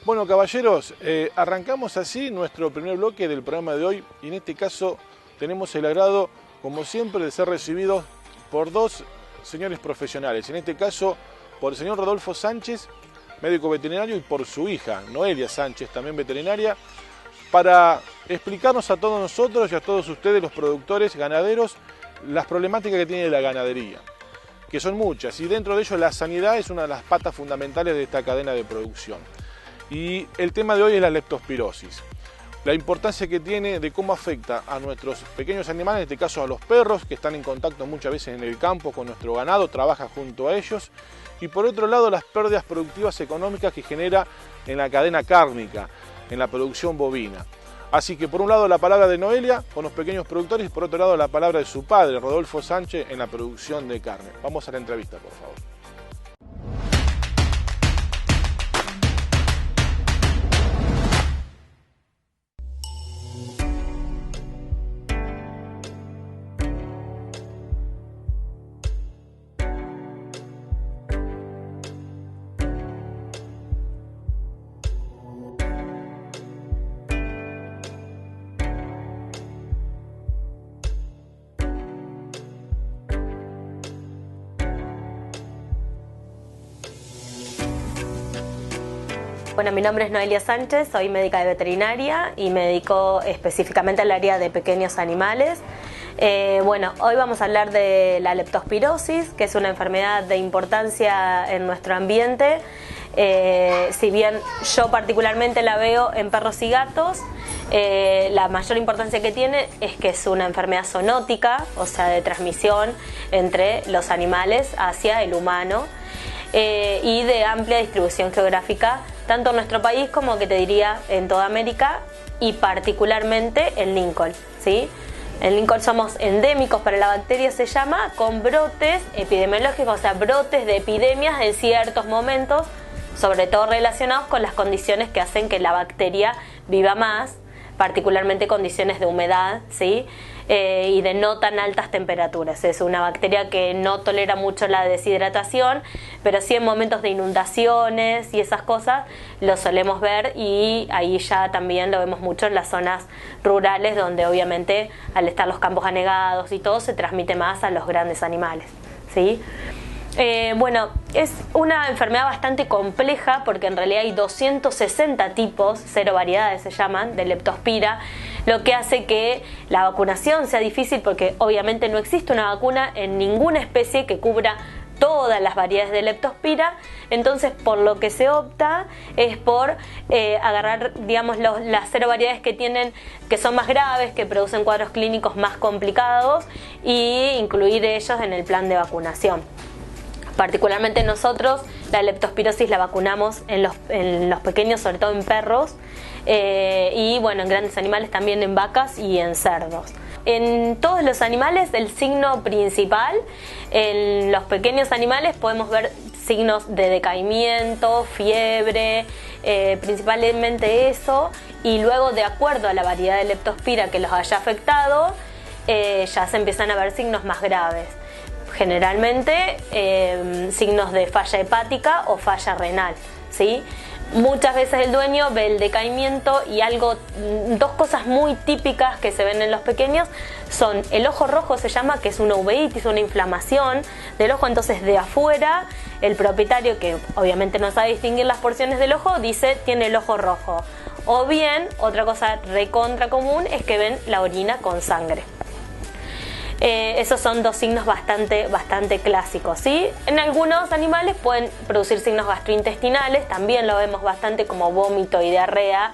Bueno, caballeros, arrancamos así nuestro primer bloque del programa de hoy y en este caso tenemos el agrado, como siempre, de ser recibidos por dos señores profesionales. En este caso, por el señor Rodolfo Sánchez, médico veterinario, y por su hija, Noelia Sánchez, también veterinaria, para explicarnos a todos nosotros y a todos ustedes, los productores ganaderos, las problemáticas que tiene la ganadería, que son muchas, y dentro de ello la sanidad es una de las patas fundamentales de esta cadena de producción. Y el tema de hoy es la leptospirosis, la importancia que tiene de cómo afecta a nuestros pequeños animales, en este caso a los perros, que están en contacto muchas veces en el campo con nuestro ganado, trabaja junto a ellos, y por otro lado las pérdidas productivas económicas que genera en la cadena cárnica, en la producción bovina. Así que por un lado la palabra de Noelia con los pequeños productores y por otro lado la palabra de su padre, Rodolfo Sánchez, en la producción de carne. Vamos a la entrevista, por favor. Bueno, mi nombre es Noelia Sánchez, soy médica de veterinaria y me dedico específicamente al área de pequeños animales. Bueno, hoy vamos a hablar de la leptospirosis, que es una enfermedad de importancia en nuestro ambiente. Si bien yo particularmente la veo en perros y gatos, la mayor importancia que tiene es que es una enfermedad zoonótica, o sea, de transmisión entre los animales hacia el humano. Y de amplia distribución geográfica, tanto en nuestro país como, que te diría, en toda América y particularmente en Lincoln, ¿sí? En Lincoln somos endémicos para la bacteria, se llama, con brotes epidemiológicos, o sea, brotes de epidemias en ciertos momentos, sobre todo relacionados con las condiciones que hacen que la bacteria viva más, particularmente condiciones de humedad, ¿sí? Y de no tan altas temperaturas. Es una bacteria que no tolera mucho la deshidratación, pero sí en momentos de inundaciones y esas cosas lo solemos ver, y ahí ya también lo vemos mucho en las zonas rurales, donde obviamente al estar los campos anegados y todo se transmite más a los grandes animales, ¿sí? Bueno, es una enfermedad bastante compleja porque en realidad hay 260 tipos, 0 variedades se llaman, de leptospira, lo que hace que la vacunación sea difícil porque obviamente no existe una vacuna en ninguna especie que cubra todas las variedades de leptospira. Entonces, por lo que se opta es por agarrar, digamos, las 0 variedades que son más graves, que producen cuadros clínicos más complicados, y incluir ellos en el plan de vacunación. Particularmente nosotros la leptospirosis la vacunamos en los pequeños, sobre todo en perros, y bueno, en grandes animales también, en vacas y en cerdos. En todos los animales el signo principal, en los pequeños animales podemos ver signos de decaimiento, fiebre, principalmente eso, y luego, de acuerdo a la variedad de leptospira que los haya afectado, ya se empiezan a ver signos más graves. Generalmente signos de falla hepática o falla renal, ¿sí? Muchas veces el dueño ve el decaimiento, y dos cosas muy típicas que se ven en los pequeños son el ojo rojo, se llama, que es una uveitis, una inflamación del ojo. Entonces, de afuera, el propietario, que obviamente no sabe distinguir las porciones del ojo, dice tiene el ojo rojo. O bien, otra cosa recontra común es que ven la orina con sangre. Esos son dos signos bastante clásicos, ¿sí? En algunos animales pueden producir signos gastrointestinales, también lo vemos bastante, como vómito y diarrea.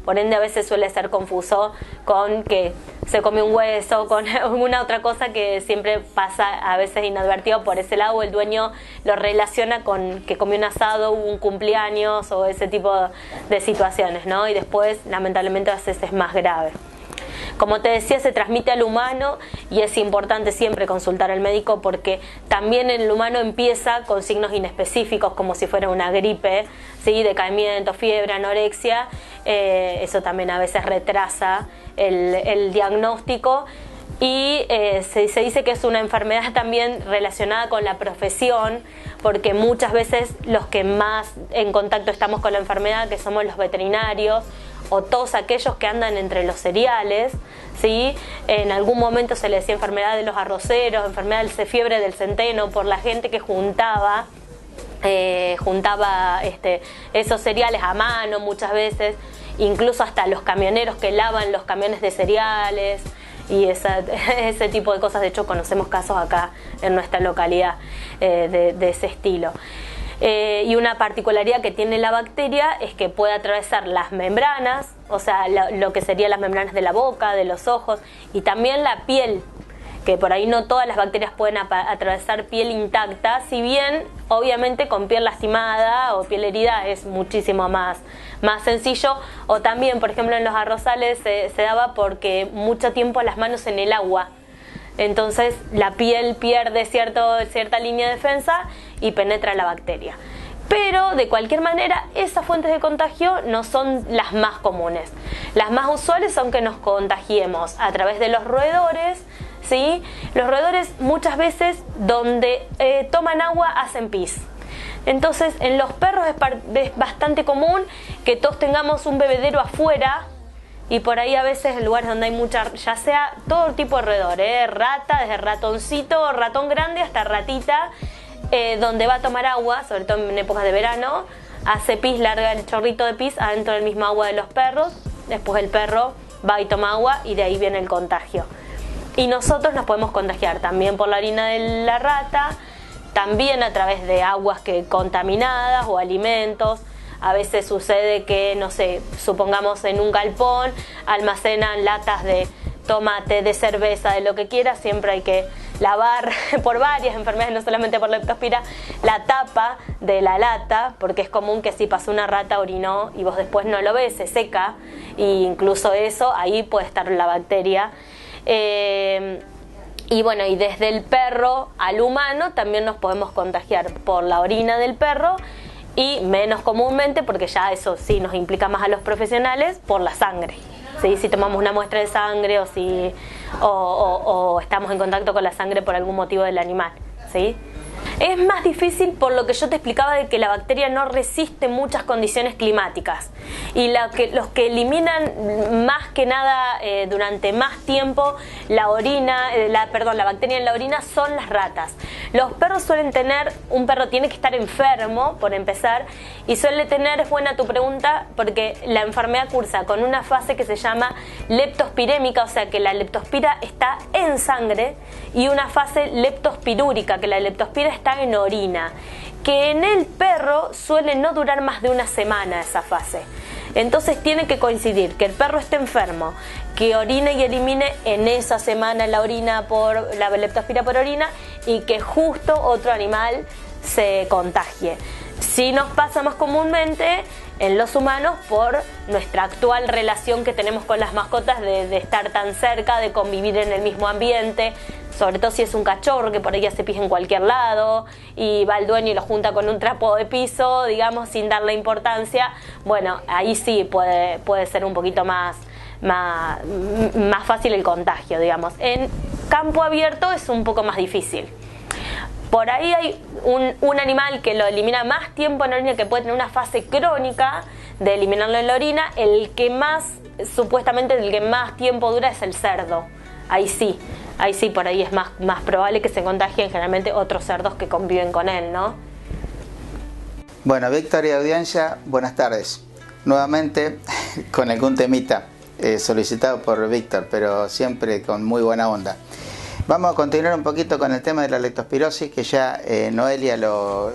Por ende, a veces suele ser confuso con que se come un hueso, con alguna otra cosa que siempre pasa a veces inadvertido por ese lado. El dueño lo relaciona con que comió un asado, hubo un cumpleaños o ese tipo de situaciones, ¿no? Y después, lamentablemente, a veces es más grave. Como te decía, se transmite al humano y es importante siempre consultar al médico, porque también en el humano empieza con signos inespecíficos, como si fuera una gripe, ¿sí? Decaimiento, fiebre, anorexia. Eso también a veces retrasa el diagnóstico. y se dice que es una enfermedad también relacionada con la profesión, porque muchas veces los que más en contacto estamos con la enfermedad, que somos los veterinarios o todos aquellos que andan entre los cereales, ¿sí? En algún momento se le decía enfermedad de los arroceros, enfermedad de fiebre del centeno, por la gente que juntaba esos cereales a mano muchas veces, incluso hasta los camioneros que lavan los camiones de cereales y ese tipo de cosas. De hecho conocemos casos acá en nuestra localidad de ese estilo. Y una particularidad que tiene la bacteria es que puede atravesar las membranas, o sea, lo que serían las membranas de la boca, de los ojos, y también la piel, que por ahí no todas las bacterias pueden atravesar piel intacta, si bien obviamente con piel lastimada o piel herida es muchísimo más sencillo. O también, por ejemplo, en los arrozales se daba porque mucho tiempo las manos en el agua, entonces la piel pierde cierta línea de defensa y penetra la bacteria. Pero de cualquier manera esas fuentes de contagio no son las más comunes. Las más usuales son que nos contagiemos a través de los roedores, ¿sí? Los roedores muchas veces donde toman agua hacen pis. Entonces en los perros es bastante común que todos tengamos un bebedero afuera, y por ahí a veces en lugares donde hay mucha, ya sea todo tipo de roedor, rata, desde ratoncito, ratón grande hasta ratita, donde va a tomar agua, sobre todo en épocas de verano, hace pis, larga el chorrito de pis adentro del mismo agua de los perros, después el perro va y toma agua y de ahí viene el contagio. Y nosotros nos podemos contagiar también por la orina de la rata, también a través de aguas contaminadas o alimentos. A veces sucede que, no sé, supongamos en un galpón almacenan latas de tomate, de cerveza, de lo que quiera. Siempre hay que lavar por varias enfermedades, no solamente por leptospira, la tapa de la lata, porque es común que si pasó una rata, orinó y vos después no lo ves, se seca, e incluso eso, ahí puede estar la bacteria. Y bueno, y desde el perro al humano también nos podemos contagiar por la orina del perro, y menos comúnmente, porque ya eso sí nos implica más a los profesionales, por la sangre, ¿sí? Si tomamos una muestra de sangre o estamos en contacto con la sangre por algún motivo del animal, ¿sí? Es más difícil por lo que yo te explicaba de que la bacteria no resiste muchas condiciones climáticas, y los que eliminan más que nada durante más tiempo la bacteria en la orina son las ratas. Los perros suelen tener, un perro tiene que estar enfermo por empezar, y suele tener, es buena tu pregunta, porque la enfermedad cursa con una fase que se llama leptospirémica, o sea que la leptospira está en sangre, y una fase leptospirúrica, que la leptospira está en orina, que en el perro suele no durar más de una semana esa fase. Entonces tiene que coincidir que el perro esté enfermo, que orine y elimine en esa semana la orina por la leptospira por orina, y que justo otro animal se contagie. Sí nos pasa más comúnmente en los humanos por nuestra actual relación que tenemos con las mascotas, de estar tan cerca, de convivir en el mismo ambiente, sobre todo si es un cachorro que por ahí ya se pija en cualquier lado y va el dueño y lo junta con un trapo de piso, digamos, sin darle importancia. Bueno, ahí sí puede ser un poquito más fácil el contagio, digamos. En campo abierto es un poco más difícil. Por ahí hay un animal que lo elimina más tiempo en la orina, que puede tener una fase crónica de eliminarlo en la orina. El que supuestamente el que más tiempo dura es el cerdo. Ahí sí, por ahí es más probable que se contagien generalmente otros cerdos que conviven con él, ¿no? Bueno, Víctor y audiencia, buenas tardes. Nuevamente con algún temita solicitado por Víctor, pero siempre con muy buena onda. Vamos a continuar un poquito con el tema de la leptospirosis, que ya Noelia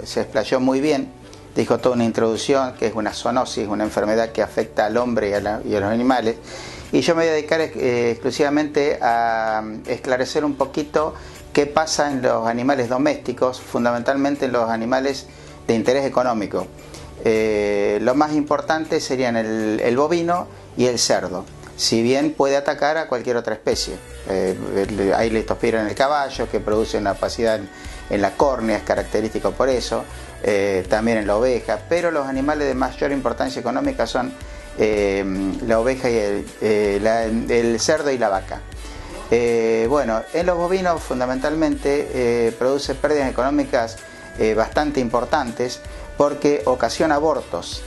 se explayó muy bien. Dijo toda una introducción, que es una zoonosis, una enfermedad que afecta al hombre y a los animales. Y yo me voy a dedicar exclusivamente a esclarecer un poquito qué pasa en los animales domésticos, fundamentalmente en los animales de interés económico. Lo más importante serían el bovino y el cerdo, si bien puede atacar a cualquier otra especie. Hay leptospira en el caballo, que produce una opacidad en la córnea, es característico por eso, también en la oveja, pero los animales de mayor importancia económica son la oveja y el cerdo y la vaca. Bueno, en los bovinos fundamentalmente produce pérdidas económicas bastante importantes porque ocasiona abortos.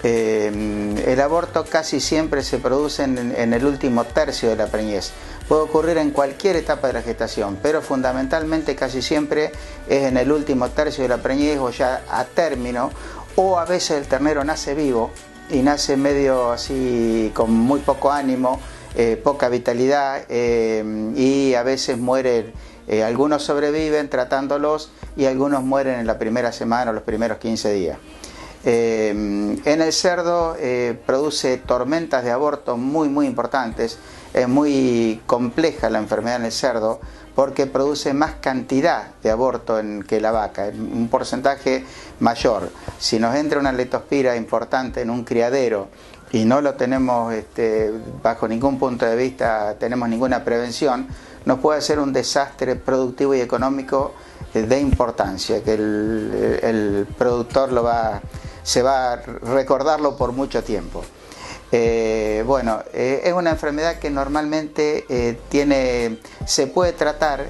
El aborto casi siempre se produce en el último tercio de la preñez. Puede ocurrir en cualquier etapa de la gestación, pero fundamentalmente casi siempre es en el último tercio de la preñez o ya a término, o a veces el ternero nace vivo y nace medio así con muy poco ánimo, poca vitalidad, y a veces mueren. Algunos sobreviven tratándolos y algunos mueren en la primera semana o los primeros 15 días. En el cerdo produce tormentas de aborto muy importantes. Es muy compleja la enfermedad en el cerdo porque produce más cantidad de aborto que la vaca, un porcentaje mayor. Si nos entra una leptospira importante en un criadero y no lo tenemos bajo ningún punto de vista, tenemos ninguna prevención, nos puede hacer un desastre productivo y económico de importancia, que el productor se va a recordarlo por mucho tiempo. Bueno, es una enfermedad que normalmente se puede tratar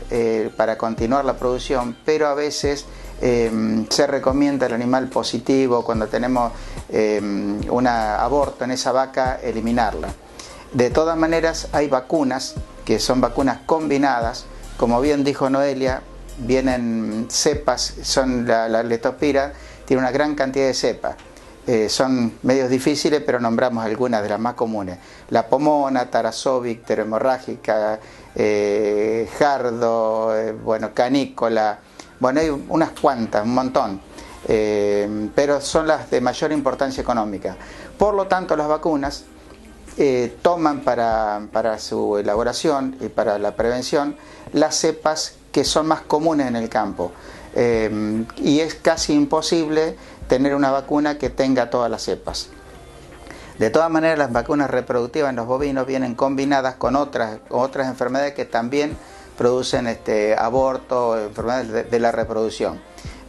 para continuar la producción, pero a veces se recomienda el animal positivo, cuando tenemos un aborto en esa vaca, eliminarla. De todas maneras, hay vacunas que son vacunas combinadas, como bien dijo Noelia, vienen cepas, la leptospira tiene una gran cantidad de cepas. Son medios difíciles, pero nombramos algunas de las más comunes: la pomona, tarazobic, hemorrágica, jardo, bueno, canícola. Bueno, hay unas cuantas, un montón, pero son las de mayor importancia económica. Por lo tanto, las vacunas toman para su elaboración y para la prevención las cepas que son más comunes en el campo, y es casi imposible tener una vacuna que tenga todas las cepas. De todas maneras, las vacunas reproductivas en los bovinos vienen combinadas con otras enfermedades que también producen aborto, enfermedades de la reproducción.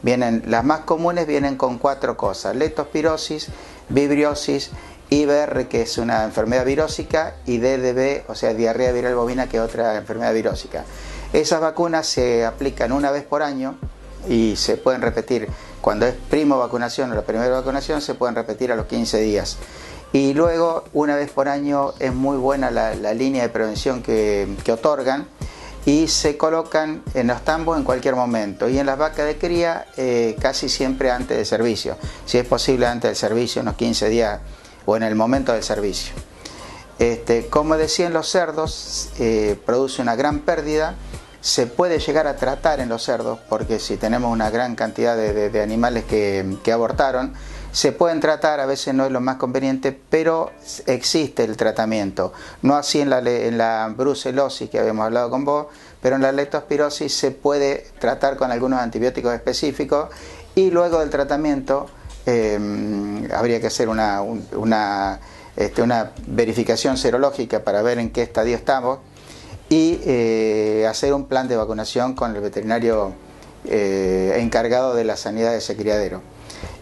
Las más comunes vienen con 4 cosas: leptospirosis, vibriosis, IBR, que es una enfermedad virósica, y DDB, o sea, diarrea viral bovina, que es otra enfermedad virósica. Esas vacunas se aplican una vez por año y se pueden repetir. Cuando es primo vacunación o la primera vacunación, se pueden repetir a los 15 días. Y luego, una vez por año, es muy buena la línea de prevención que otorgan, y se colocan en los tambos en cualquier momento, y en las vacas de cría casi siempre antes del servicio, si es posible antes del servicio, unos 15 días o en el momento del servicio. Como decía, en los cerdos produce una gran pérdida. Se puede llegar a tratar en los cerdos, porque si tenemos una gran cantidad de animales que abortaron, se pueden tratar. A veces no es lo más conveniente, pero existe el tratamiento. No así en la brucelosis, que habíamos hablado con vos, pero en la leptospirosis se puede tratar con algunos antibióticos específicos, y luego del tratamiento habría que hacer una verificación serológica para ver en qué estadio estamos, y hacer un plan de vacunación con el veterinario encargado de la sanidad de ese criadero.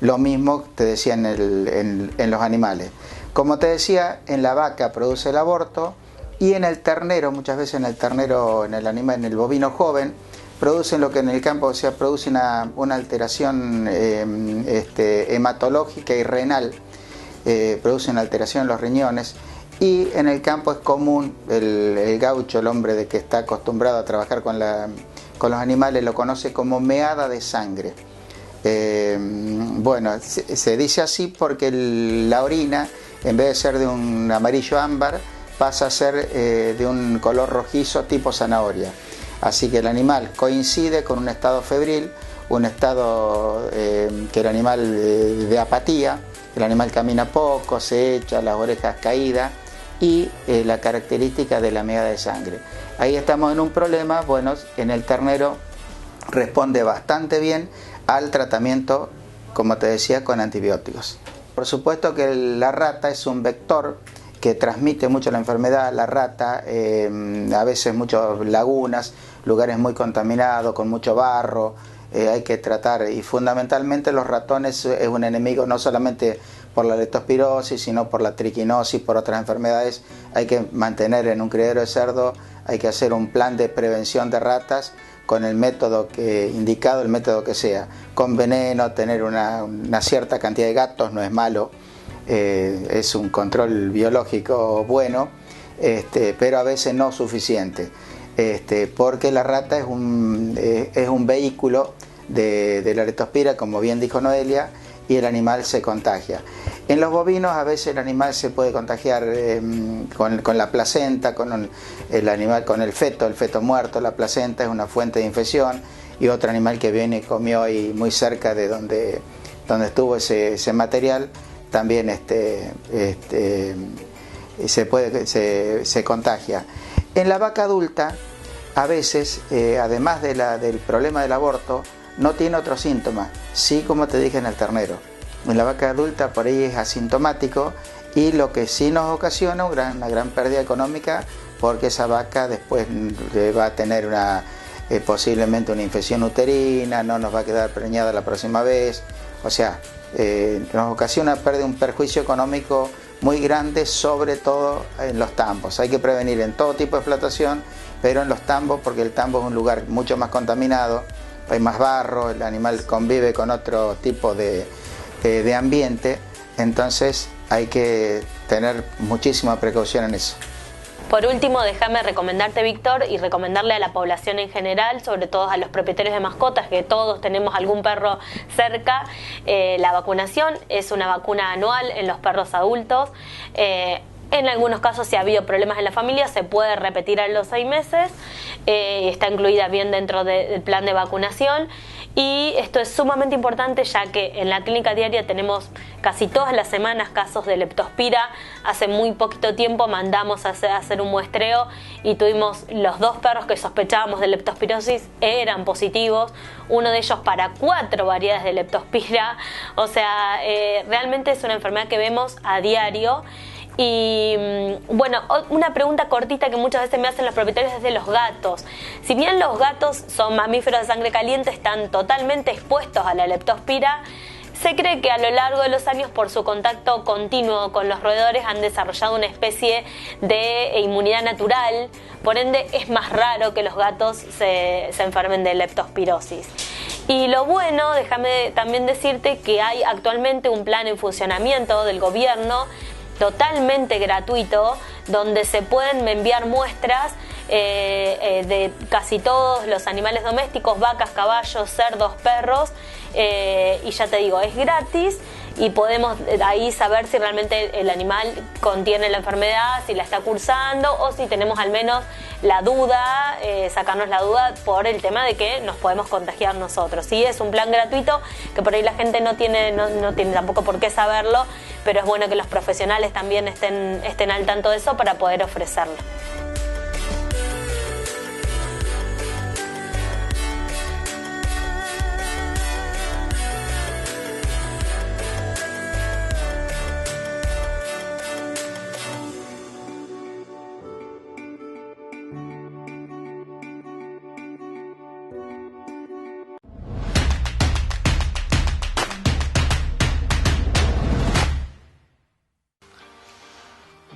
Lo mismo te decía en los animales. Como te decía, en la vaca produce el aborto, y en el ternero, muchas veces en el bovino joven, producen lo que en el campo produce una alteración hematológica y renal, produce una alteración en los riñones. Y en el campo es común, el gaucho, el hombre que está acostumbrado a trabajar con los animales, lo conoce como meada de sangre. Bueno, se dice así porque la orina, en vez de ser de un amarillo ámbar, pasa a ser de un color rojizo tipo zanahoria. Así que el animal coincide con un estado febril, un estado que el animal de apatía. El animal camina poco, se echa, las orejas caídas, y la característica de la meada de sangre. Ahí estamos en un problema. Bueno, en el ternero responde bastante bien al tratamiento, como te decía, con antibióticos. Por supuesto que la rata es un vector que transmite mucho la enfermedad. La rata, a veces muchas lagunas, lugares muy contaminados, con mucho barro, hay que tratar, y fundamentalmente los ratones es un enemigo no solamente por la leptospirosis, sino por la triquinosis, por otras enfermedades. Hay que mantener en un criadero de cerdo, hay que hacer un plan de prevención de ratas con el método indicado, el método que sea, con veneno, tener una cierta cantidad de gatos, no es malo, es un control biológico bueno, pero a veces no suficiente, porque la rata es un vehículo de la leptospira, como bien dijo Noelia, y el animal se contagia. En los bovinos a veces el animal se puede contagiar con la placenta, con el feto muerto. La placenta es una fuente de infección, y otro animal que viene y comió ahí muy cerca de donde estuvo ese material también se contagia. En la vaca adulta a veces, además del problema del aborto, no tiene otro síntoma, sí, como te dije, en el ternero. En la vaca adulta por ahí es asintomático, y lo que sí nos ocasiona una gran pérdida económica, porque esa vaca después va a tener posiblemente una infección uterina, no nos va a quedar preñada la próxima vez, o sea, nos ocasiona un perjuicio económico muy grande, sobre todo en los tambos. Hay que prevenir en todo tipo de explotación, pero en los tambos, porque el tambo es un lugar mucho más contaminado, hay más barro, el animal convive con otro tipo de ambiente, entonces hay que tener muchísima precaución en eso. Por último, déjame recomendarte, Víctor, y recomendarle a la población en general, sobre todo a los propietarios de mascotas, que todos tenemos algún perro cerca, la vacunación. Es una vacuna anual en los perros adultos. En algunos casos, si ha habido problemas en la familia, se puede repetir a los 6 meses. Está incluida bien dentro del plan de vacunación. Y esto es sumamente importante, ya que en la clínica diaria tenemos casi todas las semanas casos de leptospira. Hace muy poquito tiempo mandamos a hacer un muestreo y tuvimos los 2 perros que sospechábamos de leptospirosis, eran positivos, uno de ellos para 4 variedades de leptospira. O sea, realmente es una enfermedad que vemos a diario. Y bueno, una pregunta cortita que muchas veces me hacen los propietarios es de los gatos. Si bien los gatos son mamíferos de sangre caliente, están totalmente expuestos a la leptospira, se cree que a lo largo de los años, por su contacto continuo con los roedores, han desarrollado una especie de inmunidad natural. Por ende, es más raro que los gatos se enfermen de leptospirosis. Y lo bueno, déjame también decirte que hay actualmente un plan en funcionamiento del gobierno totalmente gratuito, donde se pueden enviar muestras de casi todos los animales domésticos, vacas, caballos, cerdos, perros, y ya te digo, es gratis, y podemos ahí saber si realmente el animal contiene la enfermedad, si la está cursando, o si tenemos al menos la duda, sacarnos la duda por el tema de que nos podemos contagiar nosotros. Sí, es un plan gratuito que por ahí la gente no tiene tampoco por qué saberlo, pero es bueno que los profesionales también estén al tanto de eso para poder ofrecerlo.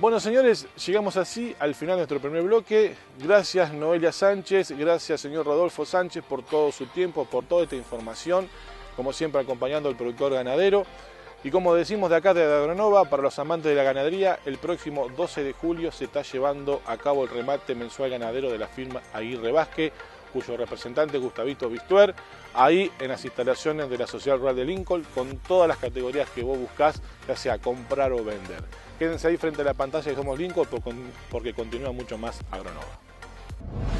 Bueno, señores, llegamos así al final de nuestro primer bloque. Gracias, Noelia Sánchez, gracias, señor Rodolfo Sánchez, por todo su tiempo, por toda esta información, como siempre acompañando al productor ganadero. Y como decimos de acá de Agronova, para los amantes de la ganadería, el próximo 12 de julio se está llevando a cabo el remate mensual ganadero de la firma Aguirre Vázquez, cuyo representante Gustavito Bistuer, ahí en las instalaciones de la Sociedad Rural de Lincoln, con todas las categorías que vos buscás, ya sea comprar o vender. Quédense ahí frente a la pantalla de Somos Lincoln, porque continúa mucho más Agronova.